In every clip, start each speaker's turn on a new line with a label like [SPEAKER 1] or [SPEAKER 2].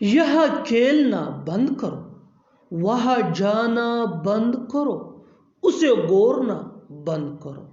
[SPEAKER 1] यह खेलना बंद करो, वहाँ जाना बंद करो, उसे गोरना बंद करो,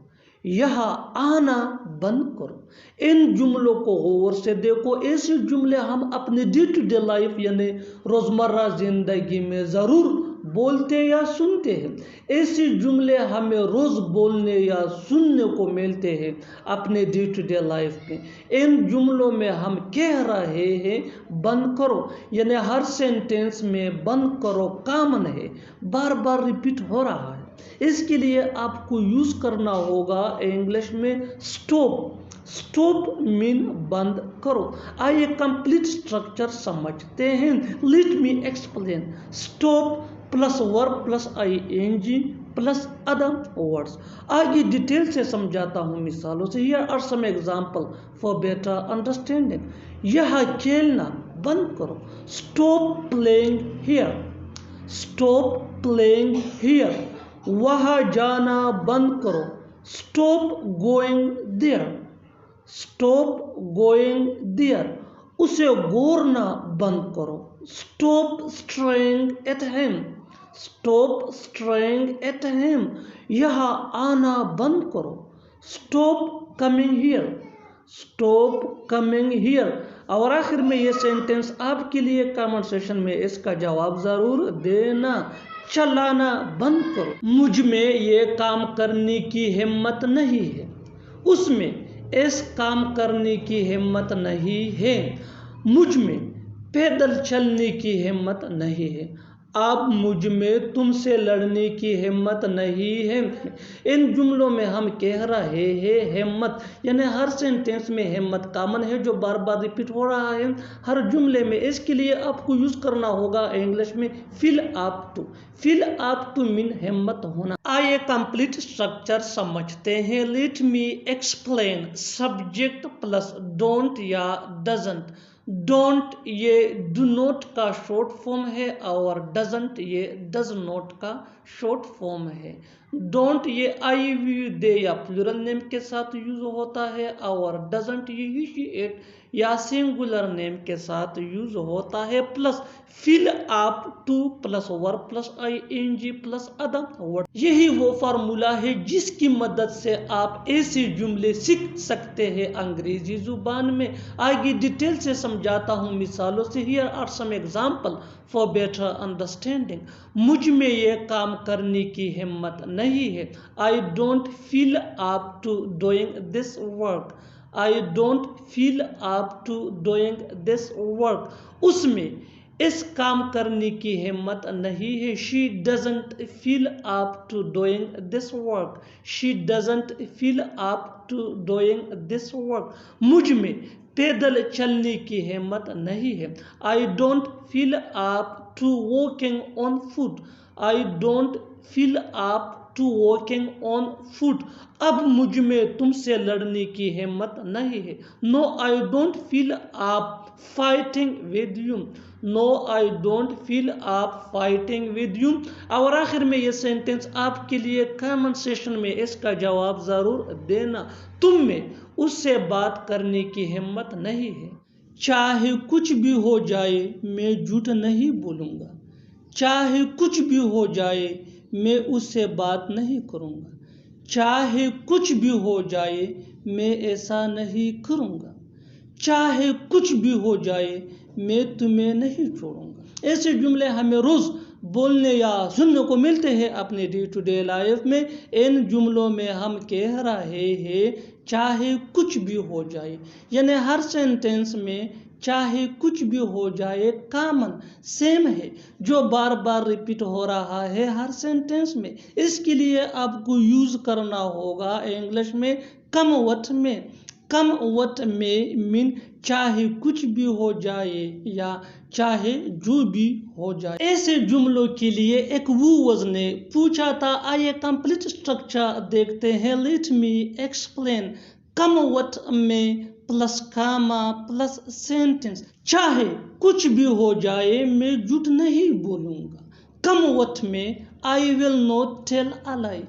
[SPEAKER 1] यहाँ आना बंद करो। इन जुमलों को गौर से देखो। ऐसे जुमले हम अपने डे टू डे लाइफ यानी रोज़मर्रा ज़िंदगी में ज़रूर बोलते या सुनते हैं। ऐसे जुमले हमें रोज़ बोलने या सुनने को मिलते हैं अपने डे टू डे लाइफ में। इन जुमलों में हम कह रहे हैं बंद करो, यानी हर सेंटेंस में बंद करो कॉमन है, बार बार रिपीट हो रहा है। इसके लिए आपको यूज करना होगा इंग्लिश में स्टॉप। स्टॉप मीन बंद करो। आइए कंप्लीट स्ट्रक्चर समझते हैं। Let me explain. Stop plus verb plus ing plus other words. आगे डिटेल से समझाता हूँ मिसालों से। Here are some example for better understanding. यह खेलना बंद करो। Stop playing here. Stop playing here. वहाँ जाना बंद करो। Stop going there. Stop going there. उसे गोरना बंद करो। Stop staring at him. Stop staring at him. यहाँ आना बंद करो। Stop coming here. Stop coming here. और आखिर में ये सेंटेंस आपके लिए कमेंट सेशन में इसका जवाब जरूर देना। चलाना बंद करो। मुझ में ये काम करने की हिम्मत नहीं है। उसमें इस काम करने की हिम्मत नहीं है। मुझ में पैदल चलने की हिम्मत नहीं है। अब मुझ में तुमसे लड़ने की हिम्मत नहीं है। इन जुमलों में हम कह रहे हैं हिम्मत, यानी हर सेंटेंस में हिम्मत कॉमन है जो बार बार रिपीट हो रहा है हर जुमले में। इसके लिए आपको यूज करना होगा इंग्लिश में feel up to. Feel up to mean हिम्मत होना। आइए कंप्लीट स्ट्रक्चर समझते हैं। Let me explain. Subject plus don't या डजंट। डोंट ये डू नॉट का शॉर्ट फॉर्म है और डजंट ये डज नॉट का शॉर्ट फॉर्म है। डोंट ये आई वी दे या प्लूरल नेम के साथ यूज होता है और डजंट ये ही शी इट या सिंगुलर नेम के साथ यूज होता है। Plus feel up to plus verb plus ing plus other word. यही वो फार्मूला है जिसकी मदद से आप ऐसे जुमले सीख सकते हैं अंग्रेजी जुबान में। आगे डिटेल से समझाता हूँ मिसालों से। Here are some example for better understanding. मुझ में ये काम करने की हिम्मत नहीं है। I don't feel up to doing this work. I don't feel up to doing this work. उसमें इस काम करने की हिम्मत नहीं है। She doesn't feel up to doing this work. She doesn't feel up to doing this work. मुझ में पैदल चलने की हिम्मत नहीं है। I don't feel up to walking on foot. I don't feel up to walking on foot. अब मुझ में तुमसे लड़ने की हिम्मत नहीं है। No I don't feel up fighting with you. No I don't feel up fighting with you. और आखिर में ये सेंटेंस आपके लिए कमेंट सेशन में इसका जवाब जरूर देना। तुम में उससे बात करने की हिम्मत नहीं है। चाहे कुछ भी हो जाए मैं झूठ नहीं बोलूँगा। चाहे कुछ भी हो जाए मैं उससे बात नहीं करूँगा। चाहे कुछ भी हो जाए मैं ऐसा नहीं करूँगा। चाहे कुछ भी हो जाए मैं तुम्हें नहीं छोड़ूंगा। ऐसे जुमले हमें रोज़ बोलने या सुनने को मिलते हैं अपने डे टू डे लाइफ में। इन जुमलों में हम कह रहे हैं चाहे कुछ भी हो जाए, यानी हर सेंटेंस में चाहे कुछ भी हो जाए कॉमन सेम है जो बार बार रिपीट हो रहा है हर सेंटेंस में। इसके लिए आपको यूज करना होगा इंग्लिश में come what may. Come what may mean चाहे कुछ भी हो जाए या चाहे जो भी हो जाए। ऐसे जुमलों के लिए एक व्यूअर्स ने पूछा था। आइए कंप्लीट स्ट्रक्चर देखते हैं। Let me explain. Come what may plus comma plus sentence. चाहे कुछ भी हो जाए मैं झूठ नहीं बोलूँगा। कम वट में I will not tell a lie.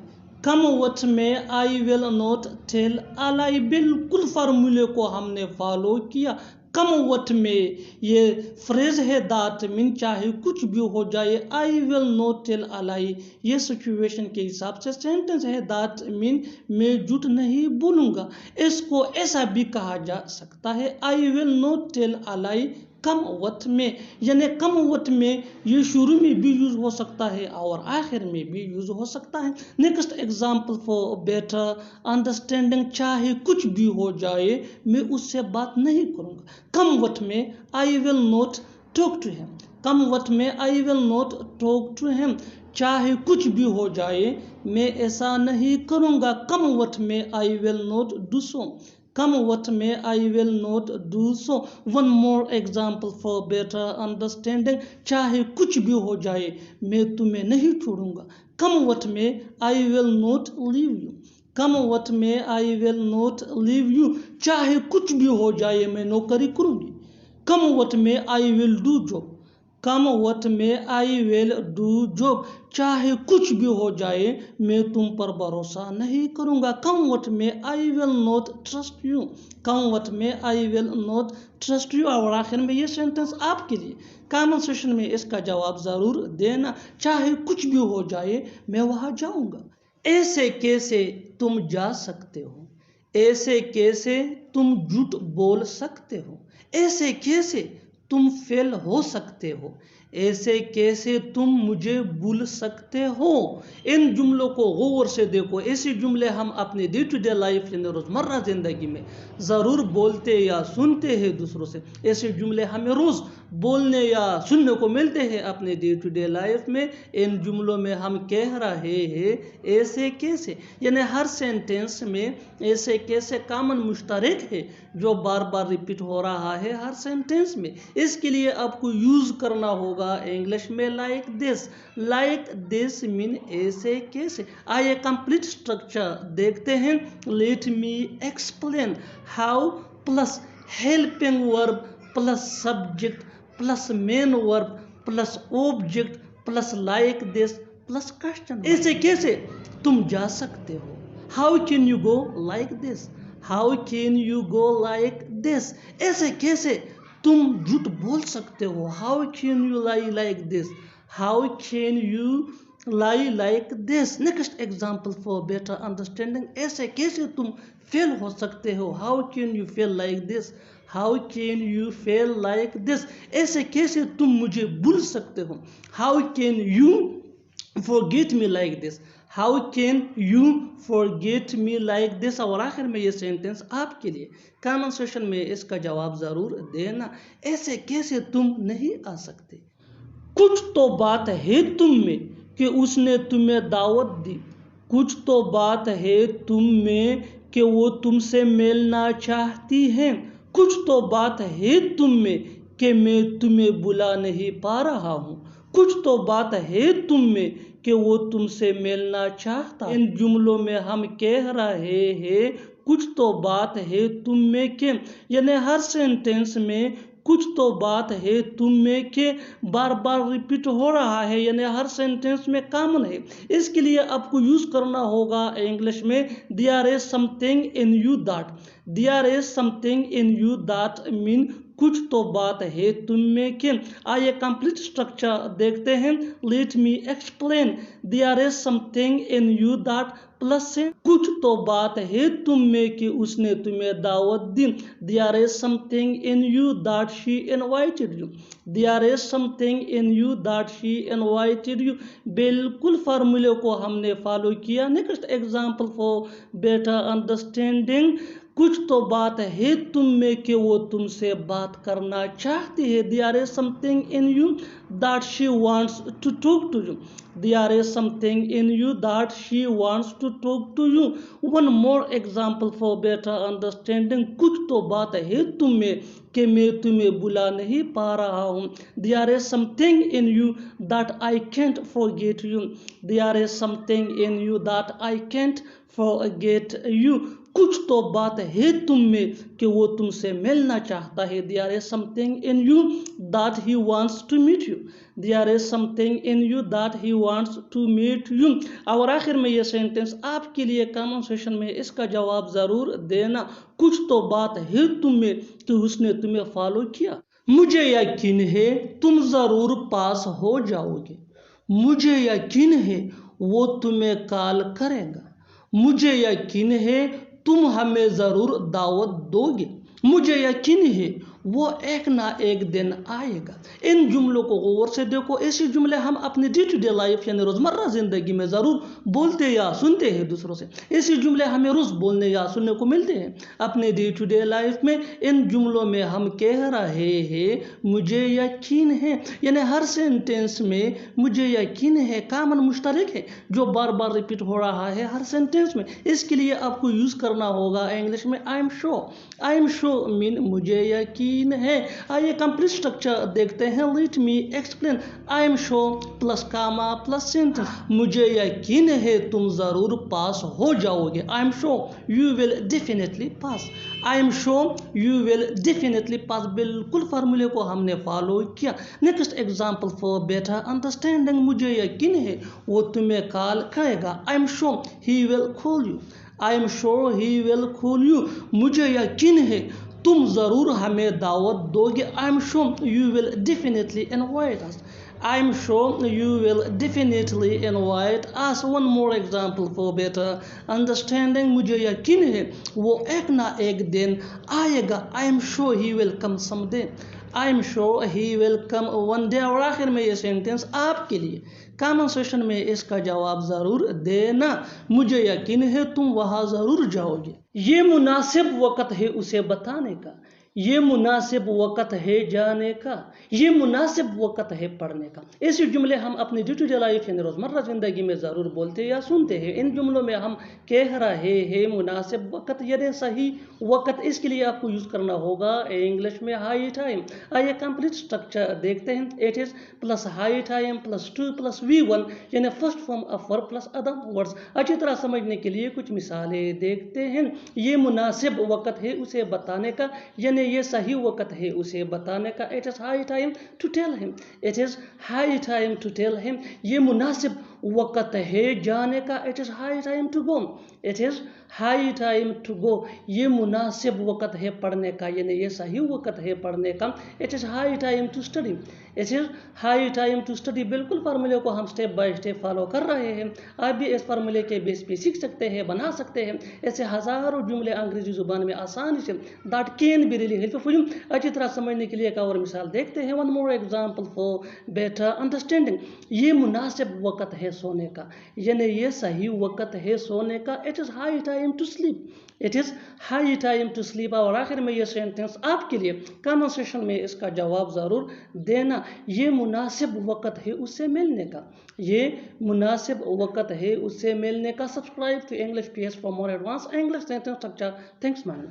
[SPEAKER 1] कम वट में I will not tell a lie. बिल्कुल फार्मूले को हमने फॉलो किया। कम वक्त में ये फ्रेज है दैट मीन चाहे कुछ भी हो जाए, I will not tell a lie, ये सिचुएशन के हिसाब से सेंटेंस है दैट मीन मैं झूठ नहीं बोलूँगा। इसको ऐसा भी कहा जा सकता है, I will not tell a lie कम वक्त में, यानी कम वक्त में ये शुरू में भी यूज हो सकता है और आखिर में भी यूज हो सकता है। Next example for better understanding, चाहे कुछ भी हो जाए मैं उससे बात नहीं करूँगा। कम वक्त में I will not talk to him, कम वक्त में I will not talk to him, चाहे कुछ भी हो जाए मैं ऐसा नहीं करूँगा। कम वक्त में I will not do so, कम वक्त में I will not do so. One more example for better understanding, चाहे कुछ भी हो जाए मैं तुम्हें नहीं छोड़ूंगा। कम वक्त में I will not leave you, कम वक्त में I will not leave you, चाहे कुछ भी हो जाए मैं नौकरी करूंगी। कम वक्त में आई विल डू जॉब, कम वक्त में आई विल डू जॉब, चाहे कुछ भी हो जाए मैं तुम पर भरोसा नहीं करूंगा। कम वक्त में I will not trust you, कम वक्त में I will not trust you. और आखिर में ये सेंटेंस आपके लिए, कमेंट सेक्शन में इसका जवाब ज़रूर देना। चाहे कुछ भी हो जाए मैं वहाँ जाऊंगा। ऐसे कैसे तुम जा सकते हो, ऐसे कैसे तुम झूठ बोल सकते हो, ऐसे कैसे तुम फेल हो सकते हो, ऐसे कैसे तुम मुझे भूल सकते हो। इन जुमलों को गौर से देखो। ऐसे जुमले हम अपने डे टू डे लाइफ यानी रोज़मर्रा ज़िंदगी में ज़रूर बोलते या सुनते हैं दूसरों से। ऐसे जुमले हमें रोज़ बोलने या सुनने को मिलते हैं अपने डे टू डे लाइफ में। इन जुमलों में हम कह रहे हैं ऐसे कैसे, यानी हर सेंटेंस में ऐसे कैसे कॉमन मुश्तरक है जो बार बार रिपीट हो रहा है हर सेंटेंस में। इसके लिए आपको यूज़ करना होगा इंग्लिश में like this. Like this mean ऐसे कैसे। आइए कंप्लीट स्ट्रक्चर देखते हैं। Let me explain. How plus helping verb plus subject plus main verb plus object plus like this plus question. ऐसे कैसे तुम जा सकते हो। How can you go like this, how can you go like this. ऐसे कैसे तुम झूठ बोल सकते हो। How can you lie like this, how can you lie like this. Next example for better understanding, ऐसे कैसे तुम फेल हो सकते हो। How can you fail like this, how can you fail like this. ऐसे कैसे तुम मुझे भूल सकते हो। How can you forget me like this, how can you forget me like this. और आखिर में ये सेंटेंस आपके लिए, कमेंट सेक्शन में इसका जवाब ज़रूर देना। ऐसे कैसे तुम नहीं आ सकते। कुछ तो बात है तुम में कि उसने तुम्हें दावत दी, कुछ तो बात है तुम में कि वो तुमसे मिलना चाहती हैं, कुछ तो बात है तुम में कि मैं तुम्हें बुला नहीं पा रहा हूँ, कुछ तो बात है तुम में कि वो तुमसे मिलना चाहता। इन जुमलों में हम कह रहे हैं कुछ तो बात है तुम में के, यानी हर सेंटेंस में कुछ तो बात है तुम में के बार बार रिपीट हो रहा है, यानी हर सेंटेंस में कॉमन है। इसके लिए आपको यूज करना होगा इंग्लिश में there is something in you that. There is something in you that mean कुछ तो बात है तुम में के। आइए कंप्लीट स्ट्रक्चर देखते हैं। Let me explain. There is something in you that plus से कुछ तो बात है तुम में कि उसने तुम्हें दावत दी। There is something in you that she invited you, there is something in you that she invited you. बिल्कुल फार्मूले को हमने फॉलो किया। Next example for better understanding, कुछ तो बात है तुम में कि वो तुमसे बात करना चाहती है। There is something in you that she wants to talk to you, there is something in you that she wants to talk to you. One more example for better understanding, कुछ तो बात है तुम में कि मैं तुम्हें बुला नहीं पा रहा हूँ। There is something in you that I can't forget you, there is something in you that I can't forget you. कुछ तो बात है तुम में कि वो तुमसे मिलना चाहता है। There is something in you that he wants to meet you. There is something in you that he wants to meet you. और आखिर में ये सेंटेंस आपके लिए कमेंट सेक्शन में इसका जवाब ज़रूर देना। कुछ तो बात है तुम में कि उसने तुम्हें फॉलो किया। मुझे यकीन है तुम ज़रूर पास हो जाओगे। मुझे यकीन है वो तुम्हें कॉल करेगा। मुझे यकीन है तुम हमें ज़रूर दावत दोगे। मुझे यकीन है वो एक ना एक दिन आएगा। इन जुमलों को गौर से देखो। ऐसे जुमले हम अपने डे टू डे लाइफ यानी रोज़मर्रा ज़िंदगी में ज़रूर बोलते या सुनते हैं दूसरों से। ऐसे जुमले हमें रोज़ बोलने या सुनने को मिलते हैं अपने डे टू डे लाइफ में। इन जुमलों में हम कह रहे हैं मुझे यकीन है, यानी हर सेंटेंस में मुझे यकीन है कामन मुश्तरक है जो बार बार रिपीट हो रहा है हर सेंटेंस में। इसके लिए आपको यूज़ करना होगा इंग्लिश में I am sure. I am sure mean मुझे यकीन है। आइए कंप्लीट स्ट्रक्चर देखते हैं। Let me explain. I am sure plus comma plus sentence. मुझे यकीन है तुम ज़रूर पास हो जाओगे। I am sure you will definitely pass. I am sure you will definitely pass. बिल्कुल फार्मूले को हमने फॉलो किया। Next example for better understanding. मुझे यकीन है वो तुम्हें कॉल करेगा। आई am sure he will call you. I am sure he will call you. मुझे यकीन है तुम ज़रूर हमें दावत दोगे। आई am sure you will definitely invite us. I am sure you will definitely invite us. One more example for better understanding. मुझे यकीन है वो एक ना एक दिन आएगा। आई am sure he will come someday. I am sure he will come one day. और आखिर में ये सेंटेंस आपके लिए कमेंट सेक्शन में इसका जवाब ज़रूर देना। मुझे यकीन है तुम वहाँ ज़रूर जाओगे। ये मुनासिब वक़्त है उसे बताने का। ये मुनासिब वक़्त है जाने का। ये मुनासिब वक़्त है पढ़ने का। ऐसे जुमले हम अपनी डे टू डे लाइफ यानी रोज़मर्रा ज़िंदगी में ज़रूर बोलते या सुनते हैं। इन जुमलों में हम कह रहे हैं मुनासिब वक़्त यानी सही वक़्त। इसके लिए आपको यूज़ करना होगा इंग्लिश में हाई टाइम। आइए कंप्लीट स्ट्रक्चर देखते हैं। It is plus high time plus two plus V1 यानी first form of verb plus other words. अच्छी तरह समझने के लिए कुछ मिसालें देखते हैं। ये मुनासिब वक़्त है उसे बताने का, यानी ये सही वक़्त है उसे बताने का। It is high time to tell him. It is high time to tell him. ये मुनासिब वक़्त है जाने का। It is high time to go. It is high time to go. ये मुनासिब वक़्त है पढ़ने का, यानी ये सही वक़्त है पढ़ने का। It is high time to study. It is high time to study. बिल्कुल फार्मूले को हम स्टेप बाय स्टेप फॉलो कर रहे हैं। आप भी इस फार्मूले के बेस पे सीख सकते हैं, बना सकते हैं। ऐसे हज़ारों जुमले अंग्रेजी ज़ुबान में आसानी say that can be really helpful. अच्छी तरह समझने के लिए एक और मिसाल देखते हैं। One more example for better understanding. ये मुनासिब वक़्त है सोने का, यानी ये सही वक़्त है सोने का। It is high time to sleep. It is high time to sleep. और आखिर में ये सेंटेंस आपके लिए कमेंट सेक्शन में इसका जवाब ज़रूर देना। ये मुनासिब वक़्त है उससे मिलने का। ये मुनासिब वक़्त है उससे मिलने का। Subscribe to English PS for more advance English sentence structure. Thanks man.